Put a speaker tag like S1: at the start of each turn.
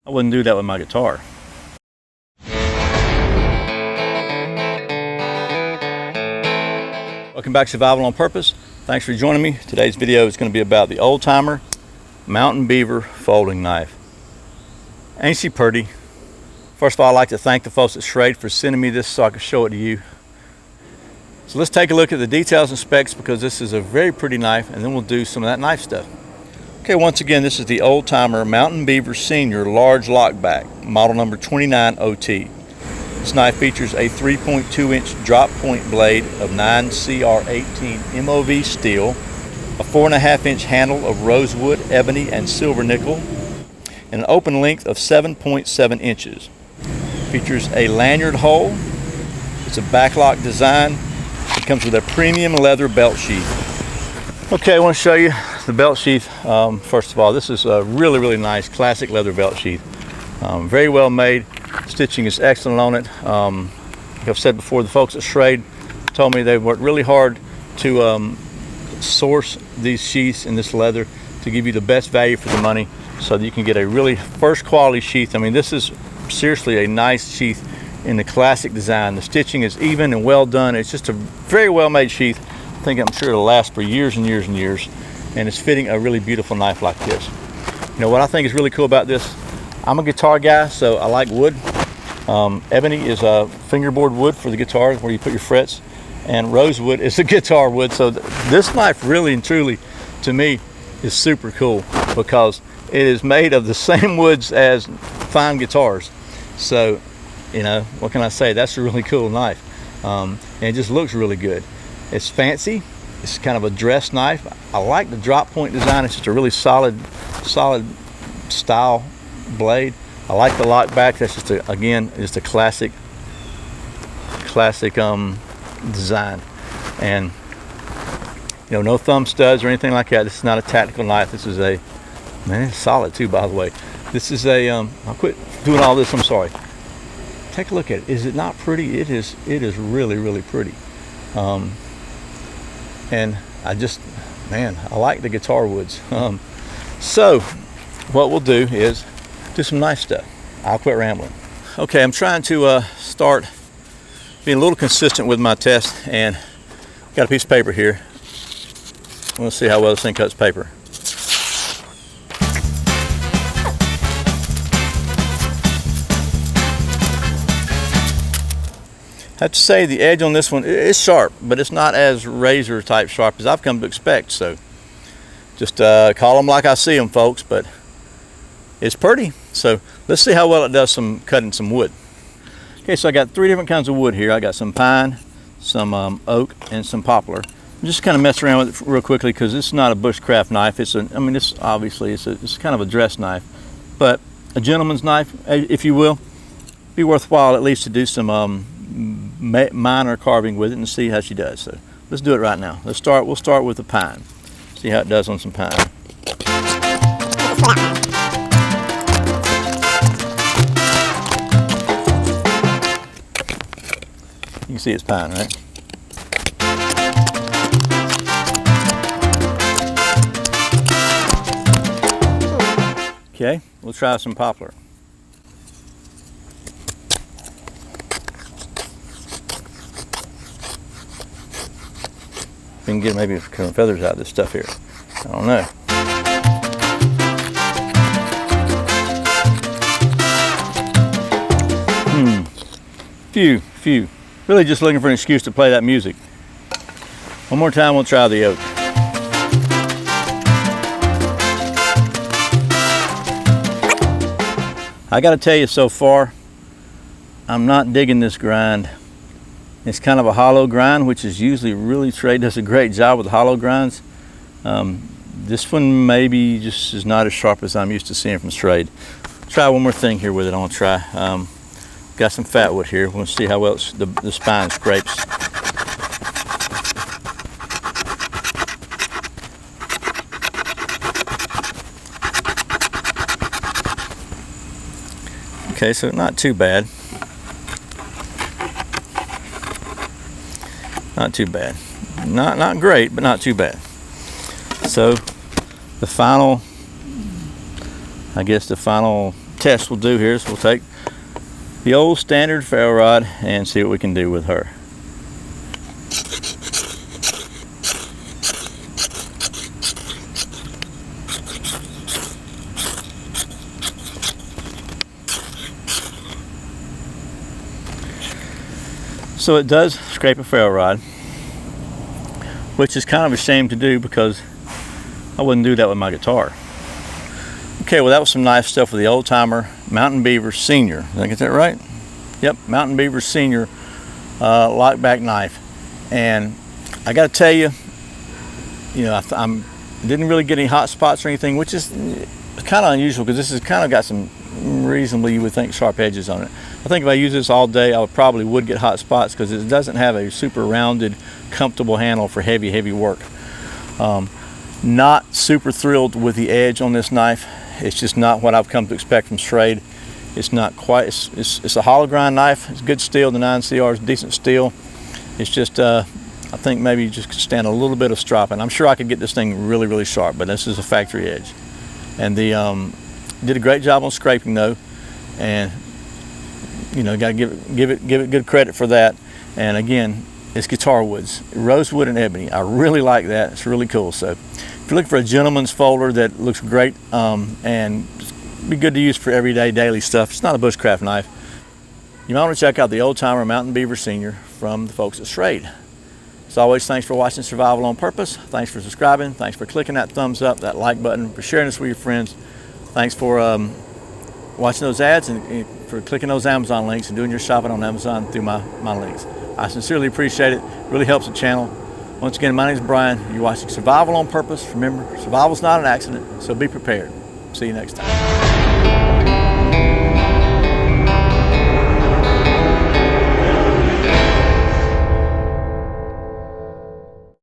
S1: I wouldn't do that with my guitar. Welcome back to Survival on Purpose. Thanks for joining me. Today's video is going to be about the old timer Mountain Beaver folding knife. Ain't she pretty? First of all, I'd like to thank the folks at Sheath for sending me this so I can show it to you. So let's take a look at the details and specs, because this is a very pretty knife, and then we'll do some of that knife stuff. Okay, once again, this is the old timer Mountain Beaver Sr large lockback, model number 29 OT. This knife features a 3.2-inch drop point blade of 9CR18 MOV steel, a 4.5-inch handle of rosewood, ebony, and silver nickel, and an open length of 7.7 inches. Features a lanyard hole. It's a backlock design. It comes with a premium leather belt sheath. Okay, I want to show you the belt sheath. First of all, this is a really nice classic leather belt sheath. Very well made. Stitching is excellent on it. Like I've said before, the folks at Sheath told me they worked really hard to source these sheaths in this leather to give you the best value for the money, so that you can get a really first quality sheath. I mean, this is seriously a nice sheath in the classic design. The stitching is even and well done. It's just a very well made sheath. I'm sure it'll last for years and years and years, and it's fitting a really beautiful knife like this. You know what I think is really cool about this? I'm a guitar guy, so I like wood. Ebony is a fingerboard wood for the guitar where you put your frets, and rosewood is a guitar wood. So this knife really and truly, to me, is super cool, because it is made of the same woods as fine guitars. So, you know, what can I say? That's a really cool knife. And it just looks really good. It's fancy. It's kind of a dress knife. I like the drop point design. It's just a really solid style blade. I like the lock back. That's just again just a classic design. And you know, no thumb studs or anything like that. This is not a tactical knife. This is a, man, it's solid too, by the way. This is a I'll quit doing all this, I'm sorry. Take a look at it. Is it not pretty? It is really pretty. And I just, man, I like the guitar woods. So what we'll do is do some knife stuff. I'll quit rambling. Okay, I'm trying to start being a little consistent with my test, and got a piece of paper here. Let's see how well this thing cuts paper. I have to say the edge on this one is sharp, but it's not as razor type sharp as I've come to expect. So just call them like I see them, folks, but it's pretty. So let's see how well it does some cutting some wood. Okay, so I got 3 different kinds of wood here. I got some pine, some oak, and some poplar. I'm just kind of mess around with it real quickly, because it's not a bushcraft knife. It's a, I mean, it's obviously it's kind of a dress knife, but a gentleman's knife, if you will. Be worthwhile at least to do some minor carving with it and see how she does. So let's do it right now. We'll start with the pine. See how it does on some pine. You can see it's pine, right? Okay, we'll try some poplar. We can get maybe some feathers out of this stuff here. I don't know. Few. Really just looking for an excuse to play that music. One more time, we'll try the oak. I gotta tell you, so far, I'm not digging this grind. It's kind of a hollow grind, which is usually really, Sheath does a great job with hollow grinds. This one maybe just is not as sharp as I'm used to seeing from Sheath. Try one more thing here with it. I want to try. Got some fat wood here. We'll see how well the spine scrapes. Okay, so not too bad. Not too bad. Not great, but not too bad. So the final, I guess the final test we'll do here is we'll take the old standard ferro rod and see what we can do with her. So it does scrape a ferro rod, which is kind of a shame to do because I wouldn't do that with my guitar. Okay, well that was some nice stuff with the old timer Mountain Beaver Sr. Did I get that right? Yep, Mountain Beaver Sr. Lockback knife. And I got to tell you, I didn't really get any hot spots or anything, which is kind of unusual because this has kind of got some reasonably, you would think, sharp edges on it. I think if I use this all day, I probably would get hot spots because it doesn't have a super rounded, comfortable handle for heavy work. Not super thrilled with the edge on this knife. It's just not what I've come to expect from Schrade. It's not quite, it's a hollow grind knife. It's good steel. The 9CR is decent steel. It's just, I think maybe you just could stand a little bit of stropping. I'm sure I could get this thing really sharp, but this is a factory edge. And the did a great job on scraping though, and got to give it good credit for that. And again, it's guitar woods, rosewood and ebony. I really like that. It's really cool. So if you're looking for a gentleman's folder that looks great and be good to use for everyday daily stuff, it's not a bushcraft knife, you might want to check out the old timer Mountain Beaver Sr. from the folks at Schrade. As always, thanks for watching Survival on Purpose. Thanks for subscribing. Thanks for clicking that thumbs up, that like button, for sharing this with your friends. Thanks for watching those ads and for clicking those Amazon links and doing your shopping on Amazon through my links. I sincerely appreciate it. It really helps the channel. Once again, my name is Brian. You're watching Survival on Purpose. Remember, survival's not an accident, so be prepared. See you next time.